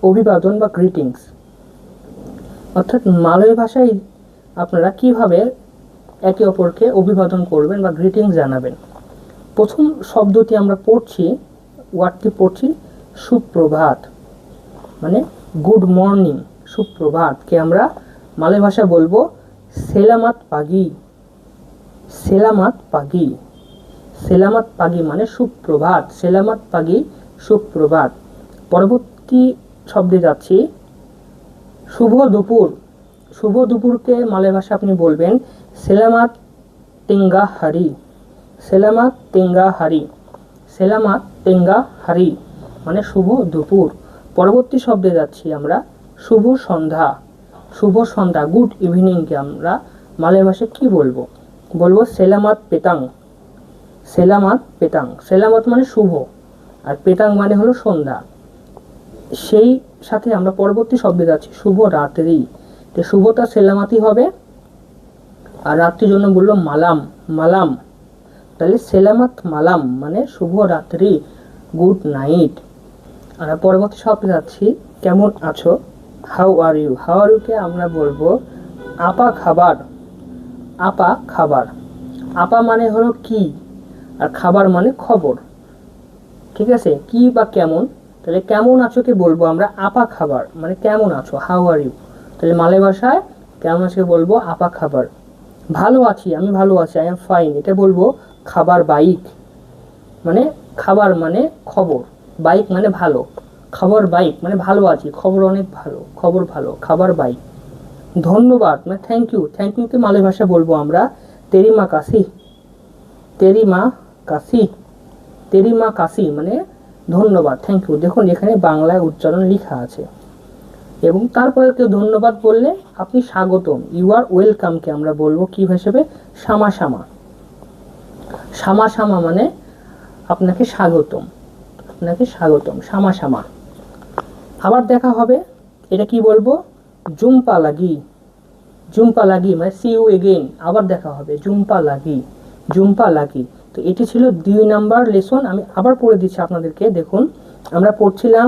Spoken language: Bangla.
অভিবাদন বা গ্রিটিংস। অর্থাৎ মালয় ভাষায় আপনারা কিভাবে একে অপরকে অভিবাদন করবেন বা গ্রিটিংস জানাবেন। প্রথম শব্দটি আমরা পড়ছি, ওয়ার্ডটি পড়ছি সুপ্রভাত, মানে গুড মর্নিং। সুপ্রভাতকে আমরা মালয় ভাষায় বলবো সেলামাত পাগি। সেলামাত পাগি, সেলামাত পাগি মানে সুপ্রভাত, সেলামাত পাগি সুপ্রভাত। পরবর্তী শব্দে যাচ্ছি শুভ দুপুর। শুভ দুপুরকে মালয় ভাষা আপনি বলবেন সেলামাত টেঙ্গা হারি। সেলামাত টেঙ্গা হারি, সেলামাত টেঙ্গা হারি মানে শুভ দুপুর। পরবর্তী শব্দে যাচ্ছি আমরা শুভ সন্ধ্যা। শুভ সন্ধ্যা, গুড ইভিনিংকে আমরা মালয় ভাষায় কি বলবো? বলবো সেলামাত পেতাং। সেলামাত পেতাং, সেলামাত মানে শুভ আর পেতাং মানে হলো সন্ধ্যা। সেই সাথে আমরা পরবর্তী শব্দে যাচ্ছি শুভ রাত্রি। তো শুভটা সেলামাতি হবে আর রাত্রির জন্য বললো মালাম। মালাম, তাহলে সেলামাত মালাম মানে শুভ রাত্রি, গুড নাইট। আর পরবর্তী শব্দে যাচ্ছি কেমন আছো, how are you. How are ইউকে আমরা বলবো আপা খাবার। আপা খাবার, আপা মানে হলো কি আর খাবার মানে খবর, ঠিক আছে? কি বা কেমন, তাহলে কেমন আছোকে বলবো আমরা আপা খাবার, মানে কেমন আছো, হাউ আর ইউ। তাহলে মালয় ভাষায় কেমন আছোকে বলবো আপা খাবার। ভালো আছি, আমি ভালো আছি, আই এম ফাইন, এটা বলবো খাবার বাইক। মানে খাবার মানে খবর, বাইক মানে ভালো, খবর বাইক মানে ভালো আছি, খবর অনেক ভালো, খবর ভালো, খাবার বাইক। ধন্যবাদ মানে থ্যাংক ইউ। থ্যাংক ইউকে মালয় ভাষায় বলবো আমরা তেরিমা কাসি। তেরিমা কাসি, তেরিমা কাসি মানে ধন্যবাদ, থ্যাংক ইউ। দেখুন এখানে বাংলায় উচ্চারণ লেখা আছে। এবং তারপরে কেউ ধন্যবাদ বললে আপনি স্বাগতম, ইউ আর ওয়েলকামকে আমরা বলবো কি হিসেবে? সামা সামা। সামা সামা মানে আপনাকে স্বাগতম, আপনাকে স্বাগতম, সামা সামা। আবার দেখা হবে, এটা কি বলবো? জুম্পা লাগি। জুম্পা লাগি মানে সি ইউ এগেইন, আবার দেখা হবে, জুম্পা লাগি, জুম্পা লাগি। তো এটি ছিল 2 নাম্বার লেসন। আমি আবার পড়ে দিচ্ছি আপনাদেরকে। দেখুন আমরা পড়ছিলাম